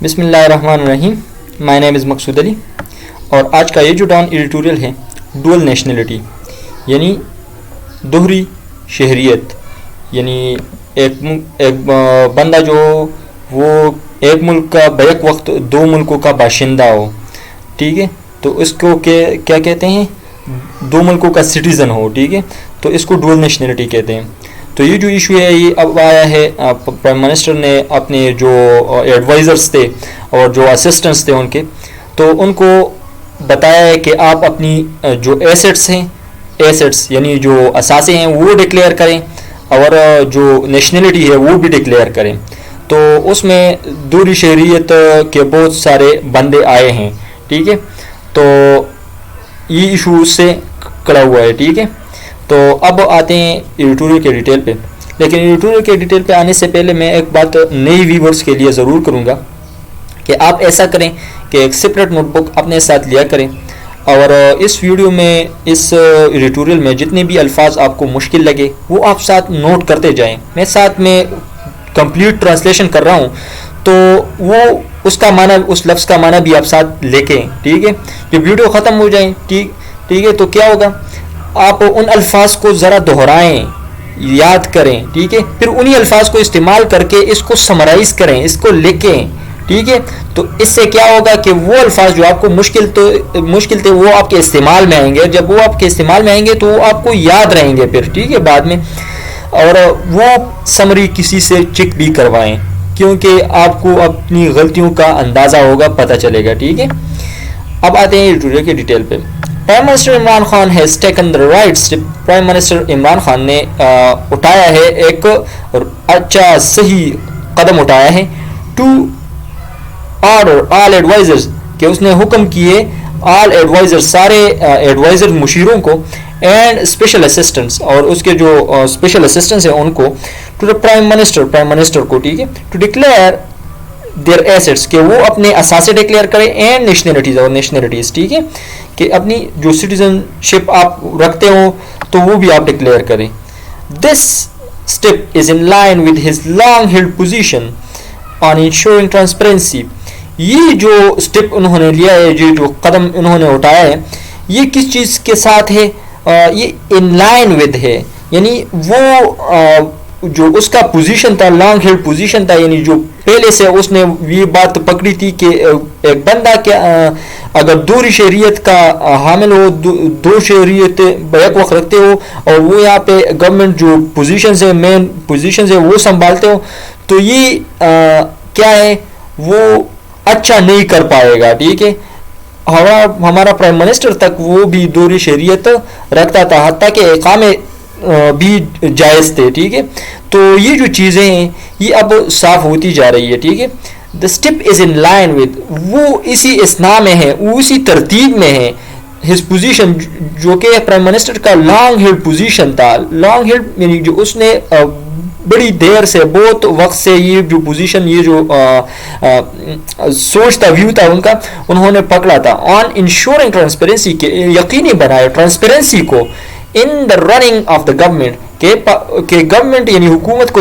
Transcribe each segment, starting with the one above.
بسم اللہ الرحمن الرحیم. مائی نیم از مقصود علی اور آج کا یہ جو ڈان ایڈیٹوریل ہے ڈول نیشنلٹی یعنی دوہری شہریت. یعنی ایک بندہ جو وہ ایک ملک کا بیک وقت دو ملکوں کا باشندہ ہو, ٹھیک ہے, تو اس کو کیا کہتے ہیں, دو ملکوں کا سٹیزن ہو, ٹھیک ہے, تو اس کو ڈول نیشنلٹی کہتے ہیں. تو یہ جو ایشو ہے یہ اب آیا ہے, پرائم منسٹر نے اپنے جو ایڈوائزرز تھے اور جو اسسٹنٹس تھے ان کے, تو ان کو بتایا ہے کہ آپ اپنی جو ایسٹس ہیں, ایسٹس یعنی جو اثاثے ہیں وہ ڈکلیئر کریں اور جو نیشنلٹی ہے وہ بھی ڈکلیئر کریں. تو اس میں دوہری شہریت کے بہت سارے بندے آئے ہیں, ٹھیک ہے, تو یہ ایشو اس سے کڑا ہوا ہے, ٹھیک ہے. تو اب آتے ہیں ایڈیٹوریل کے ڈیٹیل پہ, لیکن ایڈیٹوریل کے ڈیٹیل پہ آنے سے پہلے میں ایک بات نئی ویورز کے لیے ضرور کروں گا کہ آپ ایسا کریں کہ ایک سپریٹ نوٹ بک اپنے ساتھ لیا کریں اور اس ویڈیو میں, اس ایڈیٹوریل میں جتنے بھی الفاظ آپ کو مشکل لگے وہ آپ ساتھ نوٹ کرتے جائیں. میں ساتھ میں کمپلیٹ ٹرانسلیشن کر رہا ہوں تو وہ اس کا معنی, اس لفظ کا معنی بھی آپ ساتھ لے کے, ٹھیک ہے. جب ویڈیو ختم ہو جائیں, ٹھیک ہے, تو کیا ہوگا, آپ ان الفاظ کو ذرا دہرائیں, یاد کریں, ٹھیک ہے, پھر انہی الفاظ کو استعمال کر کے اس کو سمرائز کریں, اس کو لکھیں, ٹھیک ہے. تو اس سے کیا ہوگا کہ وہ الفاظ جو آپ کو مشکل تھے وہ آپ کے استعمال میں آئیں گے, جب وہ آپ کے استعمال میں آئیں گے تو وہ آپ کو یاد رہیں گے پھر, ٹھیک ہے, بعد میں. اور وہ سمری کسی سے چیک بھی کروائیں کیونکہ آپ کو اپنی غلطیوں کا اندازہ ہوگا, پتہ چلے گا, ٹھیک ہے. اب آتے ہیں ایڈیٹوریل کے ڈیٹیل پہ. Prime minister Imran Khan has taken the right step. Prime minister Imran Khan نے اٹھایا ہے ایک اچھا صحیح قدم اٹھایا ہے, ٹو آرڈر آل ایڈوائزرز, کہ اس نے حکم کیے آل ایڈوائزر, سارے ایڈوائزر مشیروں کو, اینڈ اسپیشل اسسٹنٹس, اور اس کے جو اسپیشل اسسٹنٹس ہیں ان کو, ٹو دا پرائم منسٹر کو, ٹھیک ہے, ٹو ڈکلیئر دیئر ایسٹس, کہ وہ اپنے اثاثے ڈکلیئر کریں, اینڈ نیشنلٹیز, اور نیشنلٹیز, ٹھیک ہے, کہ اپنی جو سٹیزن شپ آپ رکھتے ہو تو وہ بھی آپ ڈکلیئر کریں. This step is in line with his long held position on ensuring transparency. یہ جو اسٹیپ انہوں نے لیا ہے, یہ جو قدم انہوں نے اٹھایا ہے, یہ کس چیز کے ساتھ ہے, یہ ان لائن ود ہے, یعنی وہ جو اس کا پوزیشن تھا, لانگ ہیلڈ پوزیشن تھا, یعنی جو پہلے سے اس نے یہ بات پکڑی تھی کہ ایک بندہ کیا اگر دوہری شہریت کا حامل ہو, دو شہریت بیک وقت رکھتے ہو اور وہ یہاں پہ گورنمنٹ جو پوزیشنز ہیں, مین پوزیشنز ہیں وہ سنبھالتے ہو, تو یہ کیا ہے, وہ اچھا نہیں کر پائے گا, ٹھیک ہے. ہمارا پرائم منسٹر تک وہ بھی دوہری شہریت رکھتا تھا, حتیٰ کہ اقامے بھی جائز تھے, ٹھیک ہے. تو یہ جو چیزیں ہیں یہ اب صاف ہوتی جا رہی ہے, ٹھیک ہے. The step is in line with, وہ اسی اسنا میں ہے, وہ اسی ترتیب میں ہے, ہز پوزیشن, جو کہ پرائم منسٹر کا لانگ ہیلڈ پوزیشن تھا. لانگ ہیلڈ یعنی جو اس نے بڑی دیر سے, بہت وقت سے یہ جو پوزیشن, یہ جو سوچ تھا, ویو تھا ان کا, انہوں نے پکڑا تھا. آن انشورنگ ٹرانسپیرنسی, کے یقینی بنائے ٹرانسپیرنسی کو, in the running of the government, کہ گورنمنٹ یعنی حکومت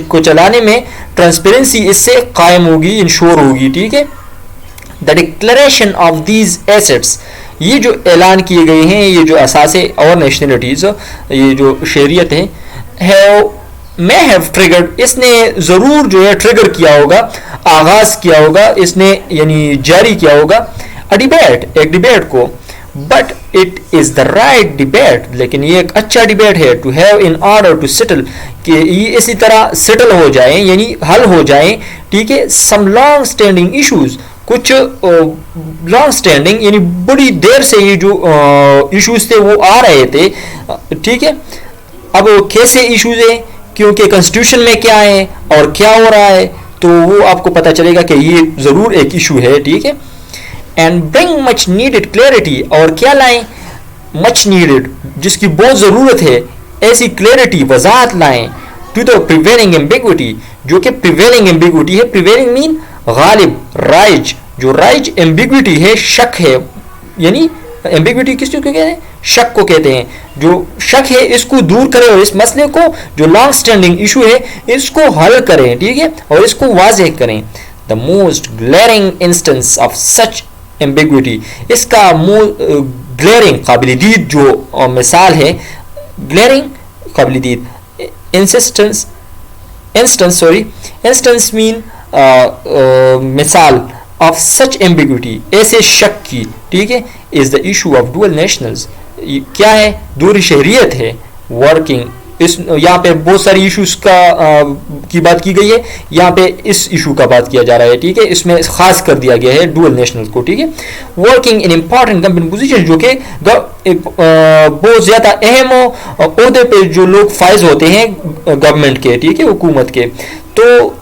کو چلانے میں ٹرانسپیرنسی اس سے قائم ہوگی, انشور ہوگی, ٹھیک ہے. دا ڈکلیریشن آف دیز ایسٹس, یہ جو اعلان کیے گئے ہیں, یہ جو اثاثے اور نیشنلٹیز, یہ جو شہریت ہے, may have triggered, اس نے ضرور جو ہے ٹریگر کیا ہوگا, آغاز کیا ہوگا, اس نے یعنی جاری کیا ہوگا, a debate, ایک ڈیبیٹ کو, but it is the right debate, لیکن یہ ایک اچھا ڈیبیٹ ہے, to have in order to settle, کہ یہ اسی طرح سیٹل ہو جائیں, یعنی حل ہو جائیں, ٹھیک ہے, some long standing issues, کچھ لانگ اسٹینڈنگ یعنی بڑی دیر سے یہ جو ایشوز تھے وہ آ رہے تھے, ٹھیک ہے. اب کیسے ایشوز ہیں, کیونکہ کنسٹیٹیوشن میں کیا ہے اور کیا ہو رہا ہے, تو وہ آپ کو پتہ چلے گا کہ یہ ضرور ایک ایشو ہے, ٹھیک ہے. And bring much needed clarity, اور کیا لائیں, مچ نیڈڈ, جس کی بہت ضرورت ہے, ایسی کلیئرٹی, وضاحت لائیں, ٹو دا پریویلنگ ایمبیگوٹی, جو کہ پریویلنگ ایمبیگوٹی ہے, پریویلنگ مین غالب, رائج, جو رائج ایمبیگوٹی ہے, شک ہے, یعنی ایمبیگوٹی کس کو کہتے ہیں, شک کو کہتے ہیں. جو شک ہے اس کو دور کرے اور اس مسئلے کو جو لانگ سٹینڈنگ ایشو ہے اس کو حل کریں, ٹھیک ہے, اور اس کو واضح کریں. the most glaring instance of such ambiguity, इसका glaring काबिल दीद जो मिसाल है, glaring काबिल दीद, instance mean मिसाल of such ambiguity, ऐसे शक की, ठीक है, is the issue of dual nationals, क्या है, दूरी शहरियत है, working, इस यहाँ पे बहुत सारी इश्यूज की बात की गई है, यहाँ पे इस इशू का बात किया जा रहा है, ठीक है, इसमें खास कर दिया गया है डुअल नेशनल को, ठीक है, working in important company position, जो कि बहुत ज्यादा अहम ओहदे पे जो लोग फाइज होते हैं गवर्नमेंट के, ठीक है, हुकूमत के, तो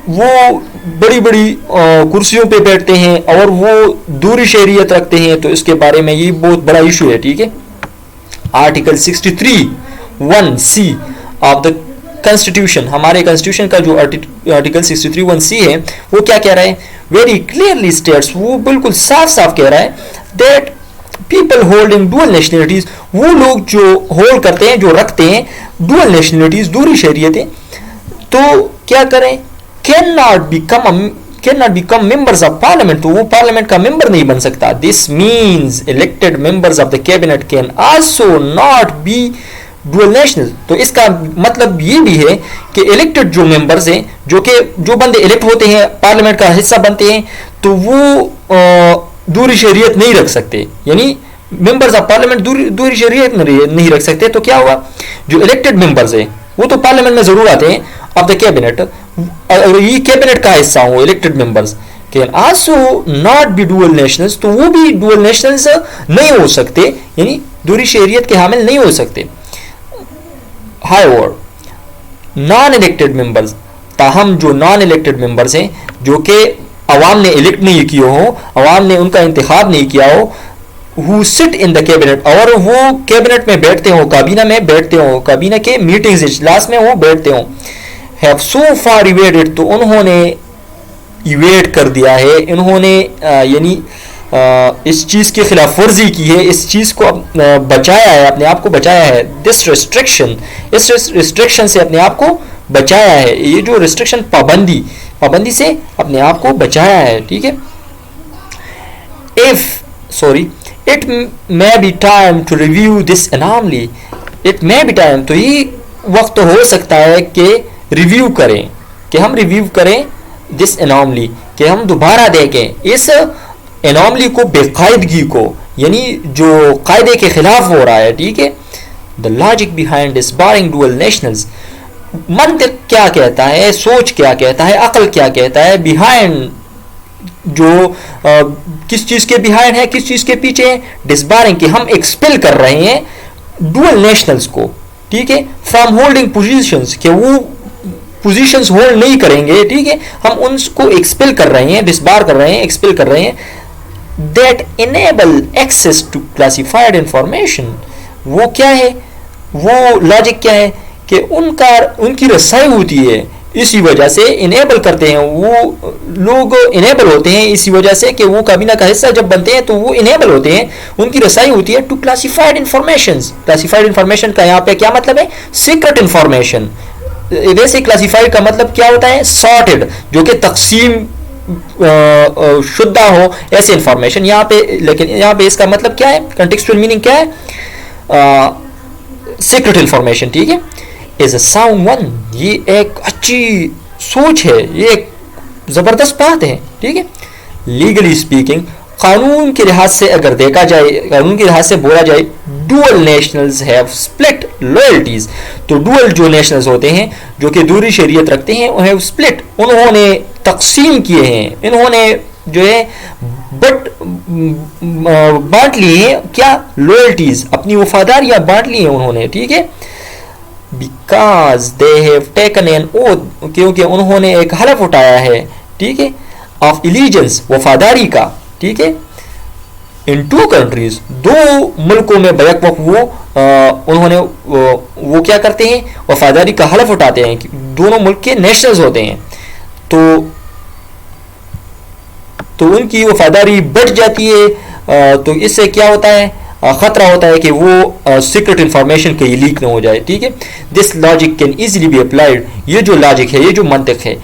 वो बड़ी बड़ी कुर्सियों पे बैठते हैं और वो दूरी शहरियत रखते हैं, तो इसके बारे में ये बहुत बड़ा इशू है, ठीक है। Article 63(1)(c) of the constitution, हमारे कॉन्स्टिट्यूशन का जो आर्टिकल 63(1)(c) है, वो क्या कह रहा है, वेरी क्लियरली स्टेट्स, वो बिल्कुल साफ साफ कह रहा है that people holding dual nationalities, वो लोग जो होल्ड करते हैं, जो रखते हैं डुअल नेशनलिटीज, दूरी शहरियतें, तो क्या करें, can not become members of parliament, तो वो पार्लियामेंट का मेंबर नहीं बन सकता। This means elected members of the cabinet can also not be dual national, तो इसका मतलब ये भी है कि इलेक्टेड जो मेंबर्स हैं, जो बंदे इलेक्ट होते हैं, पार्लियामेंट का हिस्सा बनते हैं, तो वो दूरी शहरियत नहीं रख सकते, यानी मेंबर्स ऑफ पार्लियामेंट दूरी शहरियत नहीं रख सकते। तो क्या हुआ, जो इलेक्टेड मेंबर्स हैं वो तो पार्लियामेंट में जरूर आते हैं ऑफ द कैबिनेट, अगर ये कैबिनेट का हिस्सा हो elected members, can also not be dual nationals, तो वो भी डुअल नेशनल्स नहीं हो सकते, यानी दूरी शहरियत के हामिल नहीं हो सकते। However, नॉन इलेक्टेड मेंबर्स, ताहम जो नॉन इलेक्टेड मेंबर्स हैं, जो कि अवाम ने इलेक्ट नहीं किए हो, अवाम ने उनका इंतखाब नहीं किया हो, who sit in the cabinet, और वो कैबिनेट में बैठते हो, काबीना में बैठते हो, काबीना के मीटिंग्स इजलास में वो बैठते हो, have so far evaded, तो उन्होंने इवेट कर दिया है, इन्होंने यानी इस चीज़ की खिलाफ वर्जी की है, इस चीज़ को बचाया है, अपने आप को बचाया है, दिस रिस्ट्रिक्शन, इस रिस्ट्रिक्शन से अपने आप को बचाया है, ये जो रिस्ट्रिक्शन पाबंदी से अपने आप को बचाया है, ठीक है। It may be time to review this anomaly, it may be time, तो ये वक्त हो सकता है कि रिव्यू करें, कि हम रिव्यू करें दिस अनॉमली, कि हम दोबारा देखें इस एनॉमली को, बेकायदगी को, यानी जो कायदे के खिलाफ हो रहा है, ठीक है। The logic behind this barring dual nationals, मंतिक क्या कहता है, सोच क्या कहता है, अकल क्या कहता है, बिहाइंड जो किस चीज़ के बिहाइंड है, किस चीज़ के पीछे है, डिसबारिंग, कि हम एक्सपेल कर रहे हैं डुअल नेशनल्स को, ठीक है, फ्रॉम होल्डिंग पोजीशंस, कि वो पोजीशंस होल्ड नहीं करेंगे, ठीक है, हम उनको एक्सपेल कर रहे हैं, डिसबार कर रहे हैं, एक्सपेल कर रहे हैं, that enable access to classified information, वो क्या है, वो लॉजिक क्या है कि उनकी रसाई होती है, इसी वजह से इनेबल करते हैं, वो लोग इनेबल होते हैं इसी वजह से कि वो काबीना का हिस्सा जब बनते हैं तो वो इनेबल होते हैं, उनकी रसाई होती है to classified informations. Classified information का यहाँ पे क्या मतलब है, सीक्रेट इंफॉर्मेशन। वैसे क्लासिफाइड का मतलब क्या होता है, सॉर्टेड, जो कि तकसीम शुद्धा हो, ऐसे इंफॉर्मेशन यहाँ पे, लेकिन यहाँ पे इसका मतलब क्या है, कंटेक्चुअल मीनिंग क्या है, सीक्रेट इंफॉर्मेशन, ठीक है। इज अ साउंड वन, ये एक अच्छी सोच है, ये एक जबरदस्त बात है, ठीक है। लीगली स्पीकिंग, कानून के लिहाज से अगर देखा जाए, कानून के लिहाज से बोला जाए, dual nationals have split loyalties, तो डुअल जो नेशनल्स होते हैं जो कि दूरी शरीयत रखते हैं, वो हैव स्प्लिट, उन्होंने तकसीम किए हैं, इन्होंने जो है बांट लिए हैं, क्या, लॉयल्टीज, अपनी वफादारियां बांट ली हैं उन्होंने, ठीक है। Because they have taken N oath, क्योंकि उन्होंने एक हलफ उठाया है, ठीक है, ऑफ एलिजेंस, वफादारी का, ठीक है, इन टू कंट्रीज, दो मुल्कों में बैक वक्त वो उन्होंने वो क्या करते हैं, वफादारी का हलफ उठाते हैं, दोनों मुल्क के नेशनल्स होते हैं, तो उनकी वफादारी बढ़ जाती है, तो इससे क्या होता है, खतरा होता है कि वो सीक्रेट इंफॉर्मेशन कहीं लीक ना हो जाए, ठीक है। This logic can easily be applied, ये जो लॉजिक है, ये जो मंतिक है,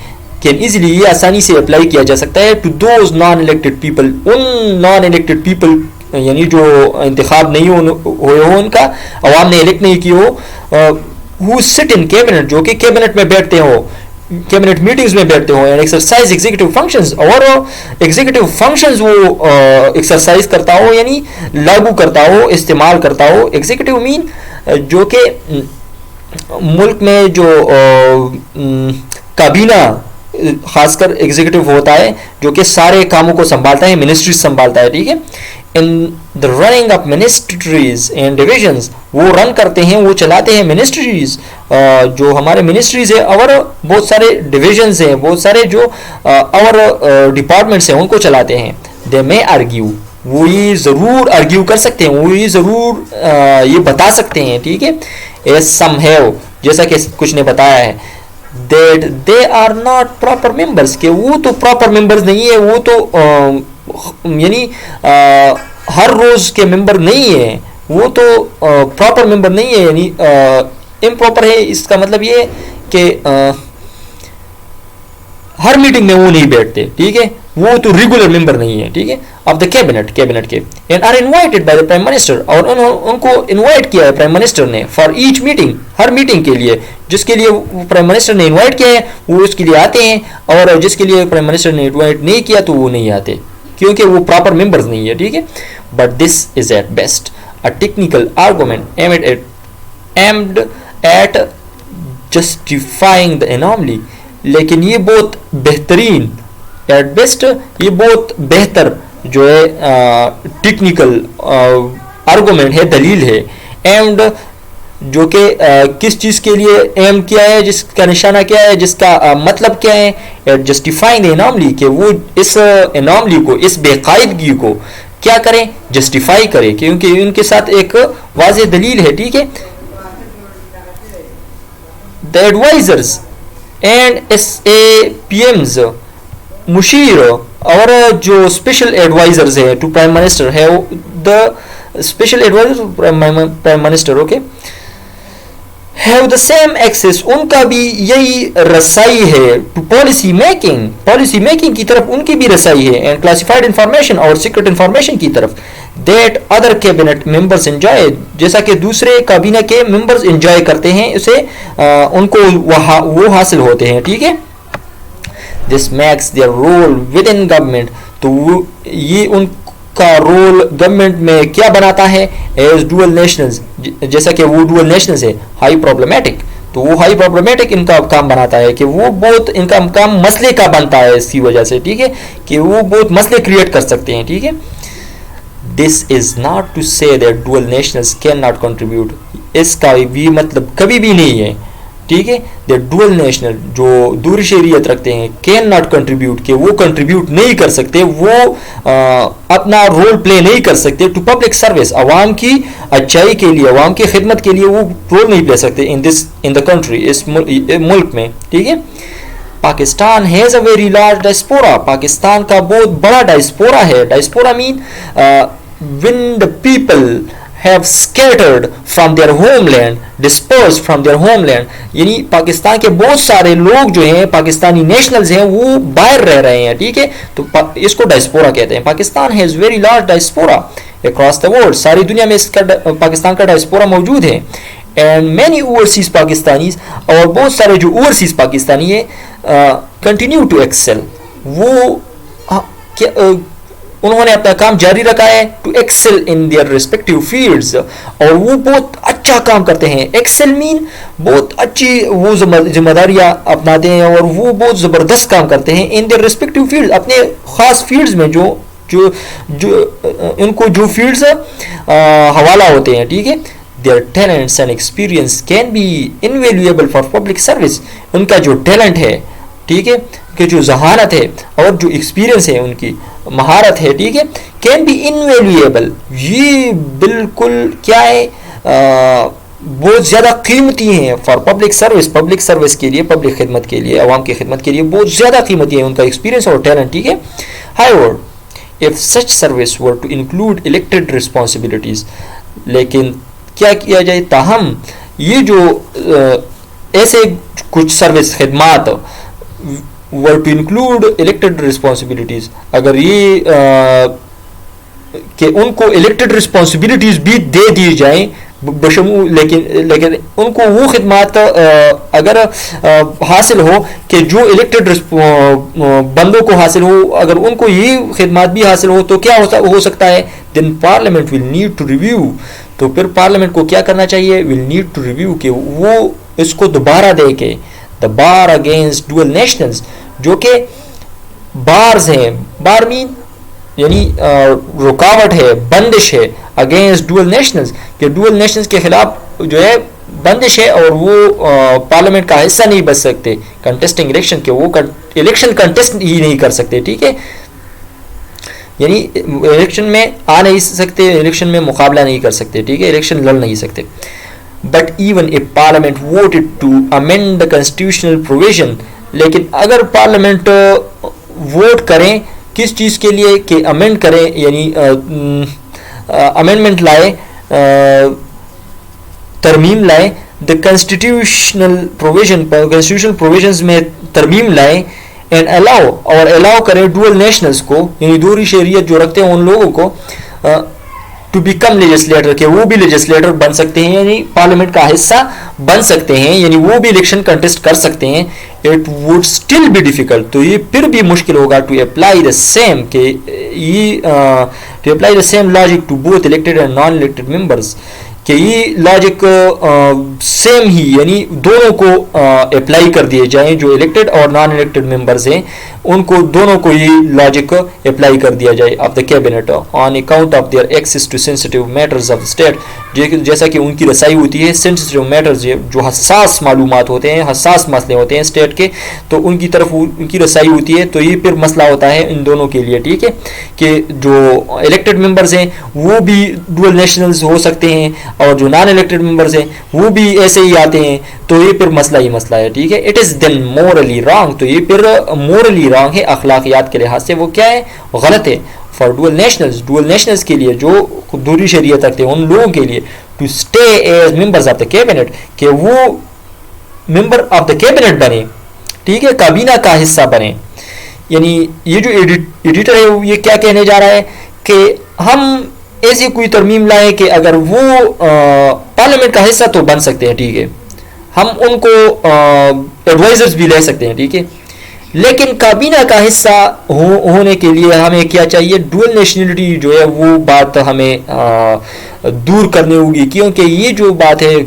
कैन ईजिली, ये आसानी से अप्लाई किया जा सकता है to those non elected people, उन नॉन इलेक्टेड पीपल यानी जो इंतखाब नहीं हुए हो, उनका अवाम ने इलेक्ट नहीं की हो, who sit in cabinet, जो कि कैबिनेट में बैठते हो, कैबिनेट मीटिंग्स में बैठते हो, एंड एक्सरसाइज एग्जीक्यूटिव फंक्शंस, और एग्जीक्यूटिव फंक्शंस वो एक्सरसाइज करता हो यानी लागू करता हो, इस्तेमाल करता हो. एग्जीक्यूटिव मीन जो कि मुल्क में जो काबीना खासकर एग्जीक्यूटिव होता है जो कि सारे कामों को संभालता है, मिनिस्ट्रीज संभालता है, ठीक है. In the running of ministries and divisions, वो रन करते हैं, वो चलाते हैं मिनिस्ट्रीज, जो हमारे मिनिस्ट्रीज है, और बहुत सारे डिविजन्स हैं, बहुत सारे जो और डिपार्टमेंट्स हैं उनको चलाते हैं. दे मे आर्ग्यू, वो ये ज़रूर आर्ग्यू कर सकते हैं, वो ये ज़रूर ये बता सकते हैं, ठीक है. एज सम हैव, जैसा कि कुछ ने बताया है, that they are not proper members, कि वो तो प्रॉपर मेंबर्स नहीं है, वो तो यानी हर रोज के मेंबर नहीं है, वो तो प्रॉपर मेंबर नहीं है, यानी इम्प्रॉपर है. इसका मतलब ये कि हर मीटिंग में वो नहीं बैठते, ठीक है, वो तो रेगुलर मेंबर नहीं है, ठीक है, ऑफ द कैबिनेट के, and are invited by the prime minister, और उनको इनवाइट किया है प्राइम मिनिस्टर ने, फॉर ईच मीटिंग, हर मीटिंग के लिए, जिसके लिए प्राइम मिनिस्टर ने इनवाइट किया है वो उसके लिए आते हैं, और जिसके लिए प्राइम मिनिस्टर ने इनवाइट नहीं किया तो वो नहीं आते, क्योंकि वो प्रॉपर मेंबर्स नहीं है, ठीक है. But this is at best a technical argument aimed at justifying the anomaly, लेकिन ये बहुत बेहतरीन, एट बेस्ट ये बहुत बेहतर जो है टेक्निकल आर्गुमेंट है, दलील है. एम्ड जो कि किस चीज़ के लिए एम किया है, जिसका निशाना क्या है, जिसका मतलब क्या है, जस्टिफाइंग द एनॉमली, कि वो इस एनॉमली को, इस बेकायदगी को क्या करें, जस्टिफाई करें, क्योंकि उनके साथ एक वाज़ेह दलील है, ठीक है. द एडवाइजर्स एंड SAPMs, मुशीर और जो स्पेशल एडवाइजर्स है टू प्राइम मिनिस्टर है, the special adviser prime minister, okay, have the same access, उनका भी यही रसाई है टू पॉलिसी मेकिंग की तरफ उनकी भी रसाई है, एंड क्लासिफाइड इंफॉर्मेशन और सीक्रेट इंफॉर्मेशन की तरफ, that other cabinet members enjoy, जैसा कि दूसरे काबीना के मेंबर्स एंजॉय करते हैं, उसे उनको वो हासिल होते हैं, ठीक है. This makes their role within government, तो ये उनका रोल गवर्नमेंट में क्या बनाता है, एज डुअल नेशनल्स, जैसा कि वो डुअल नेशनल्स है, हाई प्रॉब्लमेटिक, तो वो हाई प्रॉब्लमेटिक इनका काम बनाता है, कि वो बहुत इनका काम मसले का बनता है इसकी वजह से, ठीक है, कि वो बहुत मसले क्रिएट कर सकते हैं, ठीक है. This is not to say that dual nationals can not contribute, इसका भी मतलब कभी भी नहीं है, ठीक है. द डुअल नेशनल जो दूर शरीयत रखते हैं, कैन नॉट कंट्रीब्यूट, कि वो कंट्रीब्यूट नहीं कर सकते, वो अपना रोल प्ले नहीं कर सकते टू पब्लिक सर्विस, अवाम की अच्छाई के लिए, अवाम की खिदमत के लिए वो रोल नहीं प्ले सकते इन द कंट्री, इस मुल्क में, ठीक है. Pakistan has a very large diaspora, Pakistan का बहुत बड़ा डायस्पोरा है. Diaspora mean when the people have scattered from their homeland, dispersed from their homeland, यानी पाकिस्तान के बहुत सारे लोग जो हैं, पाकिस्तानी नेशनल्स हैं, वो बाहर रह रहे हैं, ठीक है, तो इसको डायस्पोरा कहते हैं. Pakistan has very large diaspora across the world, सारी दुनिया में इसका पाकिस्तान का डायस्पोरा मौजूद है. एंड मैनी ओवरसीज पाकिस्तानीज, और बहुत सारे जो ओवरसीज पाकिस्तानी है, कंटिन्यू टू एक्सेल, वो उन्होंने अपना काम जारी रखा है, to excel in their respective fields, और वो बहुत अच्छा काम करते हैं. एक्सेल मीन बहुत अच्छी वो जिम्मेदारियां अपनाते हैं, और वो बहुत ज़बरदस्त काम करते हैं इन देयर रिस्पेक्टिव फील्ड, अपने ख़ास फील्ड्स में, जो उनको जो फील्ड्स हवाला होते हैं, ठीक है. Their talents and experience can be invaluable for public service, उनका जो टैलेंट है, ठीक है, कि जो जहानत है और जो एक्सपीरियंस है, उनकी महारत है, ठीक है, कैन बी इनवैल्यूएबल, ये बिल्कुल क्या है, बहुत ज़्यादा कीमती हैं फॉर पब्लिक सर्विस के लिए, पब्लिक खिदमत के लिए, अवाम की खिदमत के लिए बहुत ज़्यादा कीमती है उनका एक्सपीरियंस और टैलेंट, ठीक है. However if such service were to include elected responsibilities, लेकिन क्या किया जाए, ताहम ये जो ऐसे कुछ सर्विस खिदमात were to include elected responsibilities, अगर ये कि उनको elected responsibilities भी दे दी जाएं लेकिन उनको वो खिदमात अगर हासिल हो कि जो इलेक्टेड बंदों को हासिल हो, अगर उनको ये खिदमात भी हासिल हो तो क्या हो सकता है, then parliament will need to review, तो फिर पार्लियामेंट को क्या करना चाहिए, विल नीड टू रिव्यू कि वो इसको दोबारा दे के the bar against dual nationals, जो कि बार्स हैं, बार मीन यानी रुकावट है, बंदिश है अगेंस्ट डुअल नेशनल्स, कि डुअल नेशनल्स के खिलाफ जो है बंदिश है और वो पार्लियामेंट का हिस्सा नहीं बच सकते कंटेस्टिंग इलेक्शन के, वो इलेक्शन कंटेस्ट ही नहीं कर सकते, ठीक है, यानी इलेक्शन में आ नहीं सकते, इलेक्शन में मुकाबला नहीं कर सकते, ठीक है, इलेक्शन लड़ नहीं सकते. But even if parliament voted to amend the constitutional provision, लेकिन अगर पार्लियामेंट वोट करें किस चीज़ के लिए कि अमेंड करें, यानी अमेंडमेंट लाए, तरमीम लाए, द कॉन्स्टिट्यूशनल प्रोविजंस में तरमीम लाए, एंड अलाउ करें डुअल नेशनल्स को, यानी दोहरी शहरियत जो रखते हैं उन लोगों को टू बिकम लेजिस्लेटर, के वो भी लेजिस्लेटर बन सकते हैं, यानी पार्लियामेंट का हिस्सा बन सकते हैं, यानी वो भी इलेक्शन कंटेस्ट कर सकते हैं. It would still be difficult, तो ये फिर भी मुश्किल होगा to apply the same logic to both elected and non elected members, कि ये लॉजिक सेम ही यानी दोनों को अप्लाई कर दिए जाएं, जो इलेक्टेड और नॉन इलेक्टेड मेंबर्स हैं उनको दोनों को ये लॉजिक अप्लाई कर दिया जाए of the cabinet on account of their access to sensitive matters of state, जैसा कि उनकी रसाई होती है सेंसिटिव मैटर्स जो हसास मालूमात होते हैं, हसास मसले होते हैं स्टेट के, तो उनकी तरफ उनकी रसाई होती है, तो ये फिर मसला होता है इन दोनों के लिए, ठीक है, कि जो इलेक्टेड मेंबर्स हैं वो भी डुअल नेशनल्स हो सकते हैं और जो नॉन इलेक्टेड मेंबर्स हैं वो भी ऐसे ही आते हैं, तो ये फिर मसला ही मसला है, ठीक है. It is then morally wrong, तो ये फिर मोरली रॉन्ग है, अखलाकियात के लिहाज से वो क्या है, गलत है. फॉर डुअल नेशनल्स के लिए जो दूरी शरीयत रखते हैं उन लोगों के लिए to stay as members of the cabinet, कि वो मेंबर ऑफ द कैबिनेट बने, ठीक है, काबीना का हिस्सा बने. यानी ये जो एडिटर है ये क्या कहने जा रहा है कि हम ऐसी कोई तरमीम लाएं कि अगर वो पार्लियामेंट का हिस्सा तो बन सकते हैं, ठीक है, हम उनको एडवाइजर्स भी ले सकते हैं, ठीक है, लेकिन काबीना का हिस्सा होने के लिए हमें क्या चाहिए, डुअल नेशनलिटी जो है वो बात हमें दूर करनी होगी, क्योंकि ये जो बात है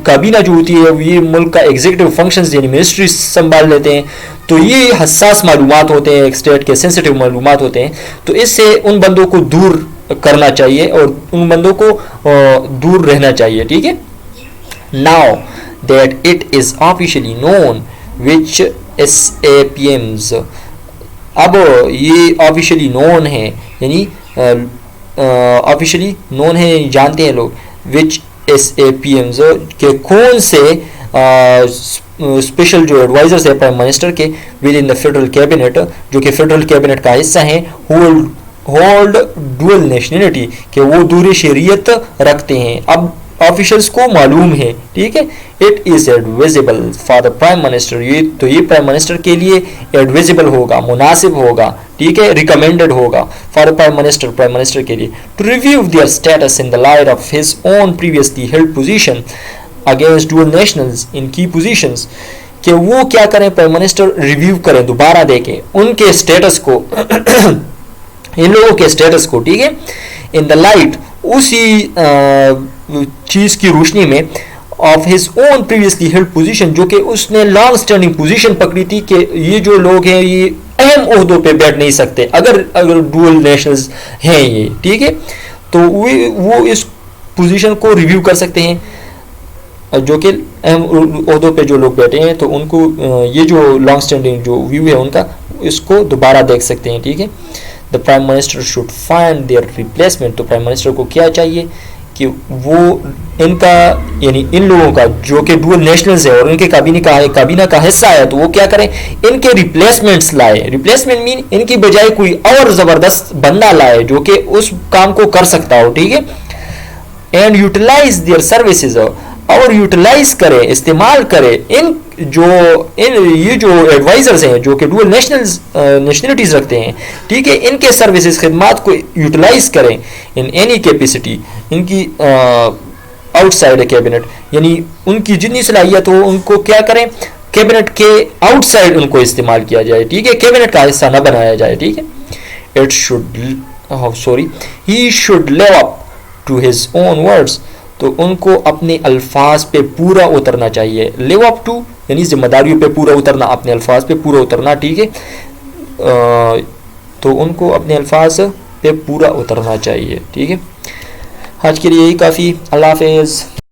काबीना जो होती है ये मुल्क का एग्जीक्यूटिव फंक्शंस यानी मिनिस्ट्री संभाल लेते हैं, तो ये हसास मालूमात होते हैं, एक स्टेट के सेंसिटिव मालूमात होते हैं, तो इससे उन बंदों को दूर करना चाहिए और उन बंदों को दूर रहना चाहिए, ठीक है. Now that it is officially known which SAPMs, अब ये ऑफिशियली नोन है, यानी ऑफिशियली नोन है, जानते हैं लोग, विच SAPMs के कौन से स्पेशल जो एडवाइजर्स है प्राइम मिनिस्टर के with in the federal cabinet, जो कि फेडरल कैबिनेट का हिस्सा हैं, होल्ड डुअल नेशनलिटी, कि वो दूरी शरीयत रखते हैं. अब ऑफिशियल्स को मालूम है, ठीक है. It is advisable for the prime minister, ये प्राइम मिनिस्टर के लिए एडविजिबल होगा, मुनासिब होगा, ठीक है, रिकमेंडेड होगा फॉर द प्राइम मिनिस्टर के लिए to review their status in the light of his own previously held position against dual nationals in key positions, कि वो क्या करें, प्राइम मिनिस्टर रिव्यू करें, दोबारा देखें उनके स्टेटस को इन लोगों के स्टेटस को, ठीक है, इन द लाइट उसी चीज़ की रोशनी में of his own previously held position, जो कि उसने लॉन्ग स्टैंडिंग पोजीशन पकड़ी थी कि ये जो लोग हैं ये अहम ओहदों पे बैठ नहीं सकते अगर डुअल नेशनल्स हैं ये, ठीक है, तो वो इस पोजीशन को रिव्यू कर सकते हैं, जो कि अहम ओहदों पे जो लोग बैठे हैं, तो उनको ये जो लॉन्ग स्टैंडिंग जो व्यू है उनका इसको दोबारा देख सकते हैं, ठीक है. The prime minister should find their replacement, तो प्राइम मिनिस्टर को क्या चाहिए कि वो इनका यानी इन लोगों का जो कि डुअल नेशनल्स है और इनके काबीना का हिस्सा है, तो वो क्या करें, इनके रिप्लेसमेंट्स लाए. रिप्लेसमेंट मीन इनकी बजाय कोई और ज़बरदस्त बंदा लाए जो कि उस काम को कर सकता हो, ठीक है. एंड यूटिलाइज देयर सर्विसेज, اور یوٹیلائز کرے, استعمال کرے یہ جو ایڈوائزرز ہیں جو کہ ڈوئل نیشنلٹیز رکھتے ہیں, ٹھیک ہے, ان کے سروسز خدمات کو یوٹیلائز کریں ان اینی کیپیسٹی, ان کی آؤٹ سائڈ کیبنٹ, یعنی ان کی جتنی صلاحیت ہو ان کو کیا کریں, کیبنٹ کے آؤٹ سائڈ ان کو استعمال کیا جائے, ٹھیک ہے, کیبنٹ کا حصہ نہ بنایا جائے, ٹھیک ہے. He should live up to his own words, تو ان کو اپنے الفاظ پہ پورا اترنا چاہیے. لیو اپ ٹو یعنی ذمہ داریوں پہ پورا اترنا, اپنے الفاظ پہ پورا اترنا, ٹھیک ہے, تو ان کو اپنے الفاظ پہ پورا اترنا چاہیے, ٹھیک ہے. آج کے لیے یہی کافی. اللہ حافظ.